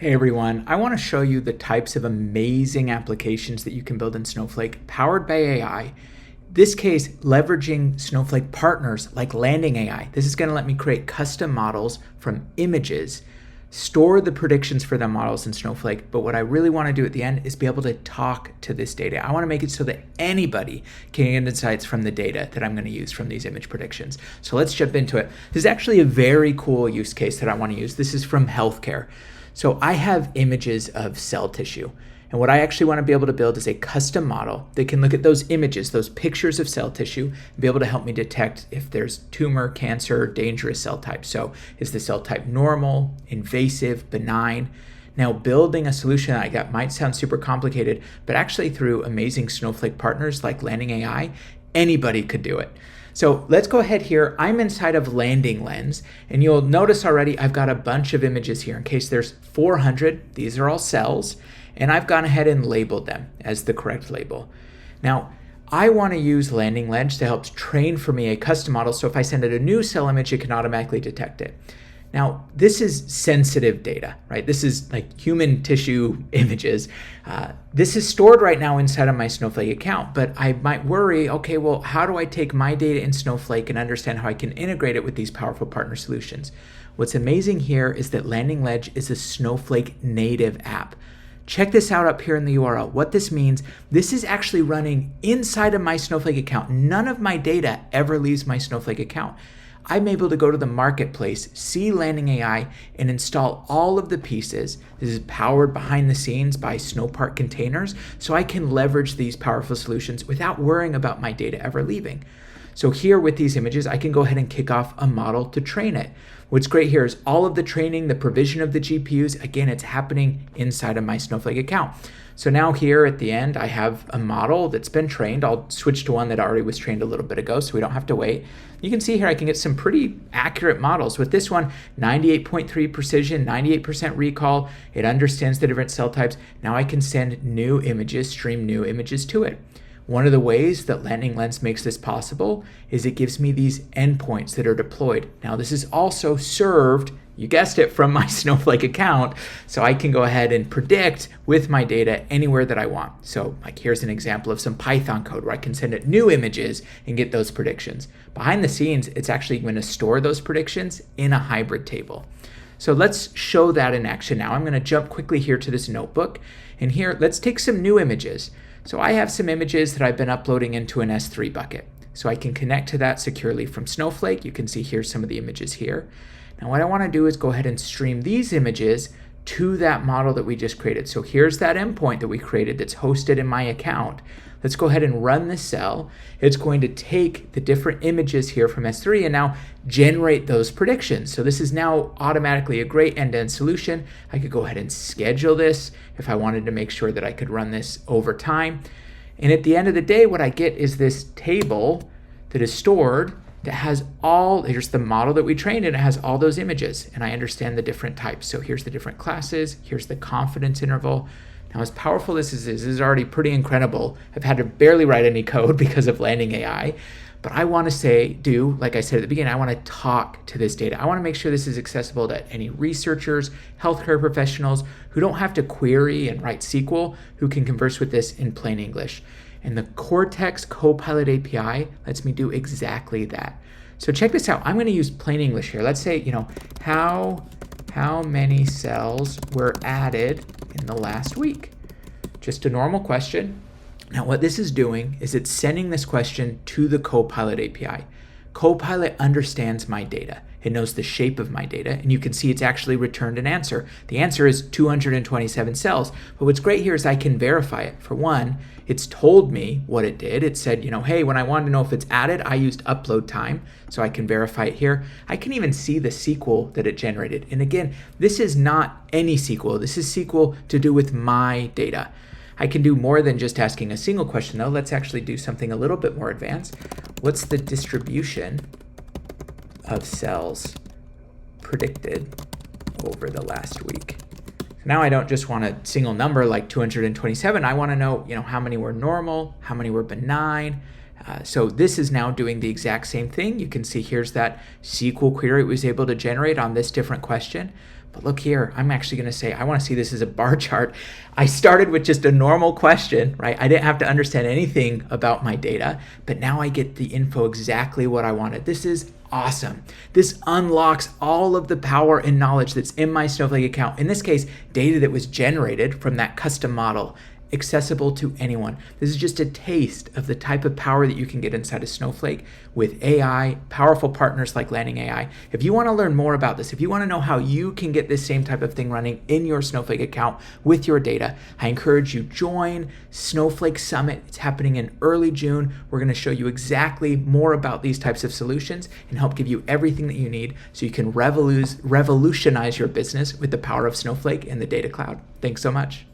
Hey everyone, I want to show you the types of amazing applications that you can build in Snowflake powered by AI. This case, leveraging Snowflake partners like LandingAI. This is going to let me create custom models from images, store the predictions for the models in Snowflake, but what I really want to do at the end is be able to talk to this data. I want to make it so that anybody can get insights from the data that I'm going to use from these image predictions. So let's jump into it. This is actually a very cool use case that I want to use. This is from healthcare. So I have images of cell tissue, and what I actually want to be able to build is a custom model that can look at those images, those pictures of cell tissue, and be able to help me detect if there's tumor, cancer, dangerous cell type. So is the cell type normal, invasive, benign? Now, building a solution like that might sound super complicated, but actually through amazing Snowflake partners like LandingAI, anybody could do it. So let's go ahead here. I'm inside of LandingLens, and you'll notice already I've got a bunch of images here in case there's 400. These are all cells, and I've gone ahead and labeled them as the correct label. Now, I want to use LandingLens to help train for me a custom model, so if I send it a new cell image, it can automatically detect it. Now, this is sensitive data, right? This is like human tissue images. This is stored right now inside of my Snowflake account, but I might worry, okay, well, how do I take my data in Snowflake and understand how I can integrate it with these powerful partner solutions? What's amazing here is that LandingLens is a Snowflake native app. Check this out up here in the URL. What this means, this is actually running inside of my Snowflake account. None of my data ever leaves my Snowflake account. I'm able to go to the marketplace, see LandingAI, and install all of the pieces. This is powered behind the scenes by Snowpark containers, so I can leverage these powerful solutions without worrying about my data ever leaving. So here with these images, I can go ahead and kick off a model to train it. What's great here is all of the training, the provision of the GPUs, again, it's happening inside of my Snowflake account. So now here at the end, I have a model that's been trained. I'll switch to one that already was trained a little bit ago so we don't have to wait. You can see here I can get some pretty accurate models. With this one, 98.3 precision, 98% recall. It understands the different cell types. Now I can send new images, stream new images to it. One of the ways that LandingLens makes this possible is it gives me these endpoints that are deployed. Now this is also served, you guessed it, from my Snowflake account, so I can go ahead and predict with my data anywhere that I want. So like here's an example of some Python code where I can send it new images and get those predictions. Behind the scenes, it's actually going to store those predictions in a hybrid table. So let's show that in action now. I'm going to jump quickly here to this notebook, and here let's take some new images. So I have some images that I've been uploading into an S3 bucket. So I can connect to that securely from Snowflake. You can see here some of the images here. Now what I want to do is go ahead and stream these images to that model that we just created. So here's that endpoint that we created that's hosted in my account. Let's go ahead and run this cell. It's going to take the different images here from S3 and now generate those predictions. So this is now automatically a great end-to-end solution. I could go ahead and schedule this if I wanted to make sure that I could run this over time. And at the end of the day, what I get is this table that is stored that has here's the model that we trained and it has all those images, and I understand the different types. So here's the different classes, here's the confidence interval. Now, as powerful this is already pretty incredible. I've had to barely write any code because of LandingAI, but I want to like I said at the beginning, I want to talk to this data. I want to make sure this is accessible to any researchers, healthcare professionals who don't have to query and write SQL, who can converse with this in plain English. And the Cortex Copilot API lets me do exactly that. So check this out. I'm going to use plain English here. Let's say, how many cells were added in the last week? Just a normal question. Now what this is doing is it's sending this question to the Copilot API. Copilot understands my data. It knows the shape of my data, and you can see it's actually returned an answer. The answer is 227 cells, but what's great here is I can verify it. For one, it's told me what it did. It said, hey, when I wanted to know if it's added, I used upload time, so I can verify it here. I can even see the SQL that it generated. And again, this is not any SQL. This is SQL to do with my data. I can do more than just asking a single question, though. Let's actually do something a little bit more advanced. What's the distribution of cells predicted over the last week? Now I don't just want a single number like 227. I want to know, how many were normal, how many were benign, So this is now doing the exact same thing. You can see here's that SQL query it was able to generate on this different question. But look here, I'm actually going to say, I want to see this as a bar chart. I started with just a normal question, right? I didn't have to understand anything about my data, but now I get the info exactly what I wanted. This is awesome. This unlocks all of the power and knowledge that's in my Snowflake account. In this case, data that was generated from that custom model, accessible to anyone. This is just a taste of the type of power that you can get inside of Snowflake with AI, powerful partners like LandingAI. If you want to learn more about this, if you want to know how you can get this same type of thing running in your Snowflake account with your data, I encourage you join Snowflake Summit. It's happening in early June. We're going to show you exactly more about these types of solutions and help give you everything that you need so you can revolutionize your business with the power of Snowflake and the data cloud. Thanks so much.